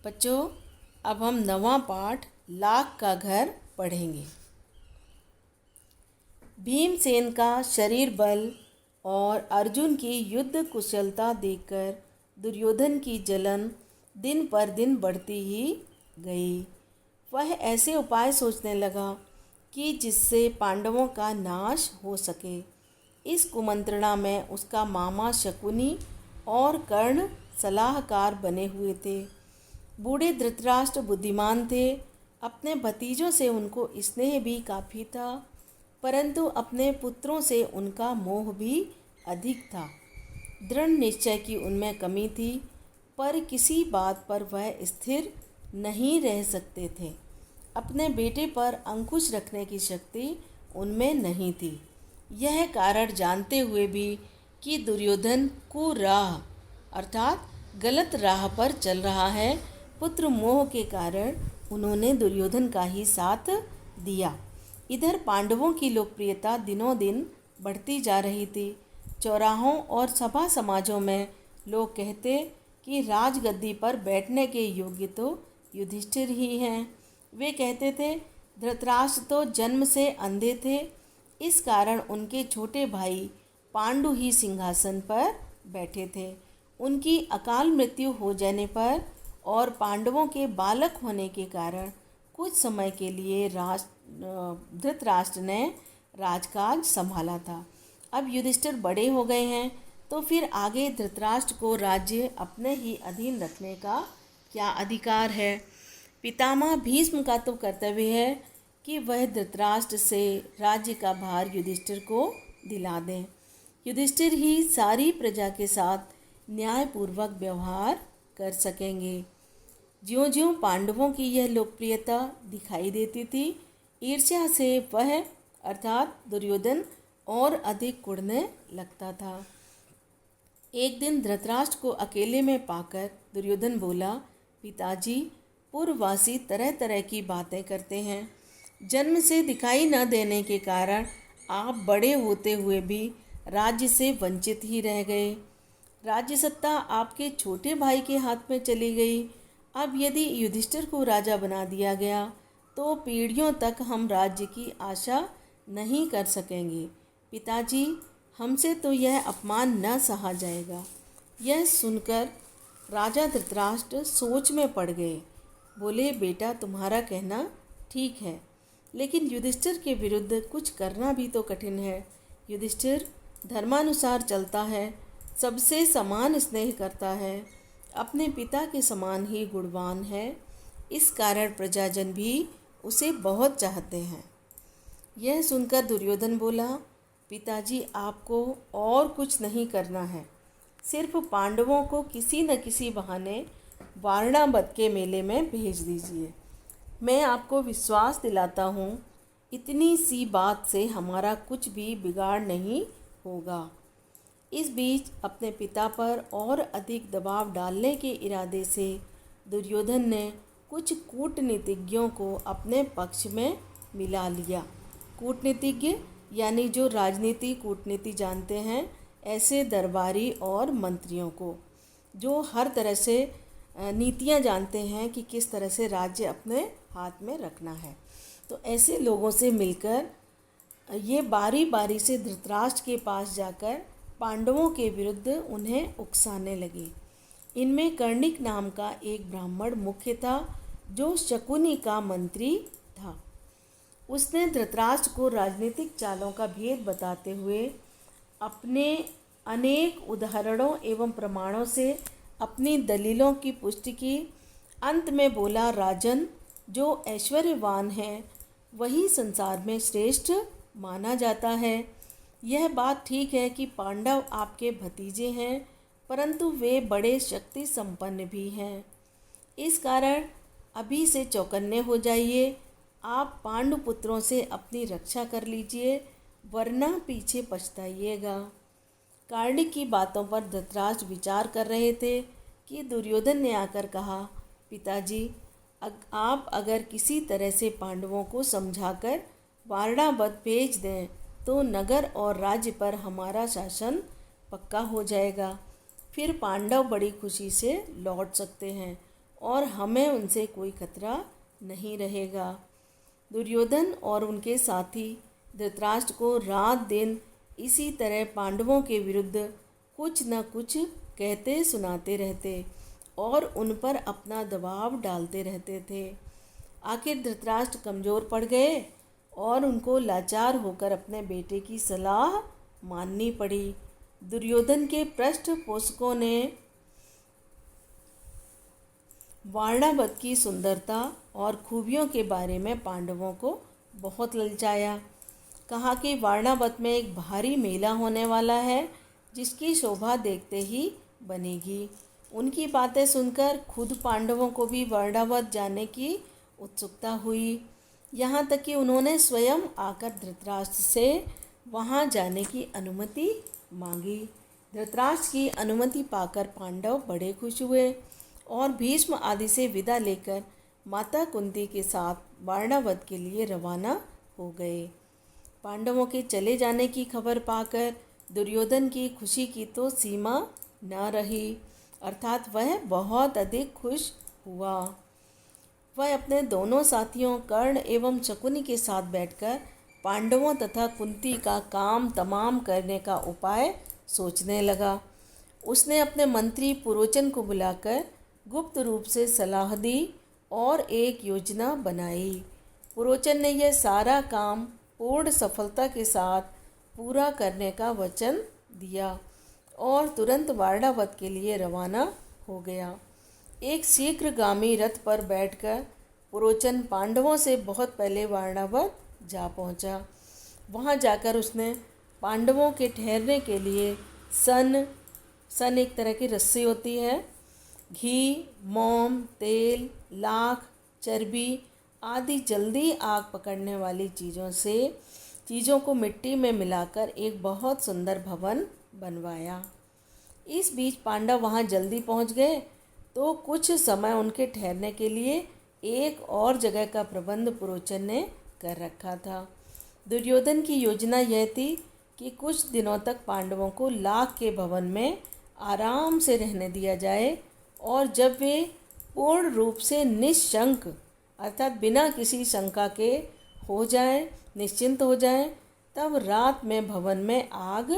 बच्चों, अब हम नवा पाठ लाख का घर पढ़ेंगे। भीमसेन का शरीर बल और अर्जुन की युद्ध कुशलता देखकर दुर्योधन की जलन दिन पर दिन बढ़ती ही गई। वह ऐसे उपाय सोचने लगा कि जिससे पांडवों का नाश हो सके। इस कुमंत्रणा में उसका मामा शकुनी और कर्ण सलाहकार बने हुए थे। बूढ़े धृतराष्ट्र बुद्धिमान थे। अपने भतीजों से उनको स्नेह भी काफ़ी था, परंतु अपने पुत्रों से उनका मोह भी अधिक था। दृढ़ निश्चय की उनमें कमी थी, पर किसी बात पर वह स्थिर नहीं रह सकते थे। अपने बेटे पर अंकुश रखने की शक्ति उनमें नहीं थी। यह कारण जानते हुए भी कि दुर्योधन कुराह अर्थात गलत राह पर चल रहा है, पुत्र मोह के कारण उन्होंने दुर्योधन का ही साथ दिया। इधर पांडवों की लोकप्रियता दिनों दिन बढ़ती जा रही थी। चौराहों और सभा समाजों में लोग कहते कि राजगद्दी पर बैठने के योग्य तो युधिष्ठिर ही हैं। वे कहते थे धृतराष्ट्र तो जन्म से अंधे थे, इस कारण उनके छोटे भाई पांडु ही सिंहासन पर बैठे थे। उनकी अकाल मृत्यु हो जाने पर और पांडवों के बालक होने के कारण कुछ समय के लिए धृतराष्ट्र ने राजकाज संभाला था। अब युधिष्ठिर बड़े हो गए हैं, तो फिर आगे धृतराष्ट्र को राज्य अपने ही अधीन रखने का क्या अधिकार है। पितामह भीष्म का तो कर्तव्य है कि वह धृतराष्ट्र से राज्य का भार युधिष्ठिर को दिला दें। युधिष्ठिर ही सारी प्रजा के साथ न्यायपूर्वक व्यवहार कर सकेंगे। ज्यों-ज्यों पांडवों की यह लोकप्रियता दिखाई देती थी, ईर्ष्या से वह अर्थात दुर्योधन और अधिक कुढ़ने लगता था। एक दिन धृतराष्ट्र को अकेले में पाकर दुर्योधन बोला, पिताजी, पूर्ववासी तरह तरह की बातें करते हैं। जन्म से दिखाई न देने के कारण आप बड़े होते हुए भी राज्य से वंचित ही रह गए। राज्य सत्ता आपके छोटे भाई के हाथ में चली गई। अब यदि युधिष्ठिर को राजा बना दिया गया तो पीढ़ियों तक हम राज्य की आशा नहीं कर सकेंगे। पिताजी, हमसे तो यह अपमान न सहा जाएगा। यह सुनकर राजा धृतराष्ट्र सोच में पड़ गए। बोले, बेटा, तुम्हारा कहना ठीक है, लेकिन युधिष्ठिर के विरुद्ध कुछ करना भी तो कठिन है। युधिष्ठिर धर्मानुसार चलता है, सबसे समान स्नेह करता है, अपने पिता के समान ही गुणवान है। इस कारण प्रजाजन भी उसे बहुत चाहते हैं। यह सुनकर दुर्योधन बोला, पिताजी, आपको और कुछ नहीं करना है, सिर्फ पांडवों को किसी न किसी बहाने वारणावत के मेले में भेज दीजिए। मैं आपको विश्वास दिलाता हूँ, इतनी सी बात से हमारा कुछ भी बिगाड़ नहीं होगा। इस बीच अपने पिता पर और अधिक दबाव डालने के इरादे से दुर्योधन ने कुछ कूटनीतिज्ञों को अपने पक्ष में मिला लिया। कूटनीतिज्ञ यानी जो राजनीति कूटनीति जानते हैं, ऐसे दरबारी और मंत्रियों को जो हर तरह से नीतियां जानते हैं कि किस तरह से राज्य अपने हाथ में रखना है। तो ऐसे लोगों से मिलकर ये बारी बारी से धृतराष्ट्र के पास जाकर पांडवों के विरुद्ध उन्हें उकसाने लगे। इनमें कर्णिक नाम का एक ब्राह्मण मुख्य था, जो शकुनी का मंत्री था। उसने धृतराष्ट्र को राजनीतिक चालों का भेद बताते हुए अपने अनेक उदाहरणों एवं प्रमाणों से अपनी दलीलों की पुष्टि की। अंत में बोला, राजन, जो ऐश्वर्यवान है वही संसार में श्रेष्ठ माना जाता है। यह बात ठीक है कि पांडव आपके भतीजे हैं, परंतु वे बड़े शक्ति संपन्न भी हैं। इस कारण अभी से चौकन्ने हो जाइए। आप पांडुपुत्रों से अपनी रक्षा कर लीजिए, वरना पीछे पछताइएगा। कार्णिक की बातों पर धृतराष्ट्र विचार कर रहे थे कि दुर्योधन ने आकर कहा, पिताजी, आप अगर किसी तरह से पांडवों को समझाकर वारणावत भेज दें तो नगर और राज्य पर हमारा शासन पक्का हो जाएगा। फिर पांडव बड़ी खुशी से लौट सकते हैं और हमें उनसे कोई खतरा नहीं रहेगा। दुर्योधन और उनके साथी धृतराष्ट्र को रात दिन इसी तरह पांडवों के विरुद्ध कुछ न कुछ कहते सुनाते रहते और उन पर अपना दबाव डालते रहते थे। आखिर धृतराष्ट्र कमज़ोर पड़ गए और उनको लाचार होकर अपने बेटे की सलाह माननी पड़ी। दुर्योधन के पृष्ठपोषकों ने वारणावत की सुंदरता और खूबियों के बारे में पांडवों को बहुत ललचाया। कहा कि वारणावत में एक भारी मेला होने वाला है जिसकी शोभा देखते ही बनेगी। उनकी बातें सुनकर खुद पांडवों को भी वारणावत जाने की उत्सुकता हुई। यहाँ तक कि उन्होंने स्वयं आकर धृतराष्ट्र से वहाँ जाने की अनुमति मांगी। धृतराष्ट्र की अनुमति पाकर पांडव बड़े खुश हुए और भीष्म आदि से विदा लेकर माता कुंती के साथ वारणावत के लिए रवाना हो गए। पांडवों के चले जाने की खबर पाकर दुर्योधन की खुशी की तो सीमा न रही, अर्थात वह बहुत अधिक खुश हुआ। वह अपने दोनों साथियों कर्ण एवं शकुनि के साथ बैठकर पांडवों तथा कुंती का काम तमाम करने का उपाय सोचने लगा। उसने अपने मंत्री पुरोचन को बुलाकर गुप्त रूप से सलाह दी और एक योजना बनाई। पुरोचन ने यह सारा काम पूर्ण सफलता के साथ पूरा करने का वचन दिया और तुरंत वारणावत के लिए रवाना हो गया। एक शीघ्रगामी रथ पर बैठकर पुरोचन पांडवों से बहुत पहले वारणावत जा पहुंचा। वहां जाकर उसने पांडवों के ठहरने के लिए सन एक तरह की रस्सी होती है, घी, मोम, तेल, लाख, चर्बी आदि जल्दी आग पकड़ने वाली चीज़ों को मिट्टी में मिलाकर एक बहुत सुंदर भवन बनवाया। इस बीच पांडव वहां जल्दी पहुंच गए तो कुछ समय उनके ठहरने के लिए एक और जगह का प्रबंध पुरोचन ने कर रखा था। दुर्योधन की योजना यह थी कि कुछ दिनों तक पांडवों को लाख के भवन में आराम से रहने दिया जाए और जब वे पूर्ण रूप से निशंक अर्थात बिना किसी शंका के हो जाएं, निश्चिंत हो जाएं, तब रात में भवन में आग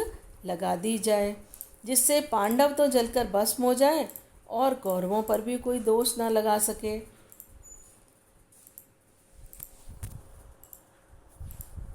लगा दी जाए जिससे पांडव तो जलकर भस्म हो जाएं और कौरवों पर भी कोई दोष न लगा सके।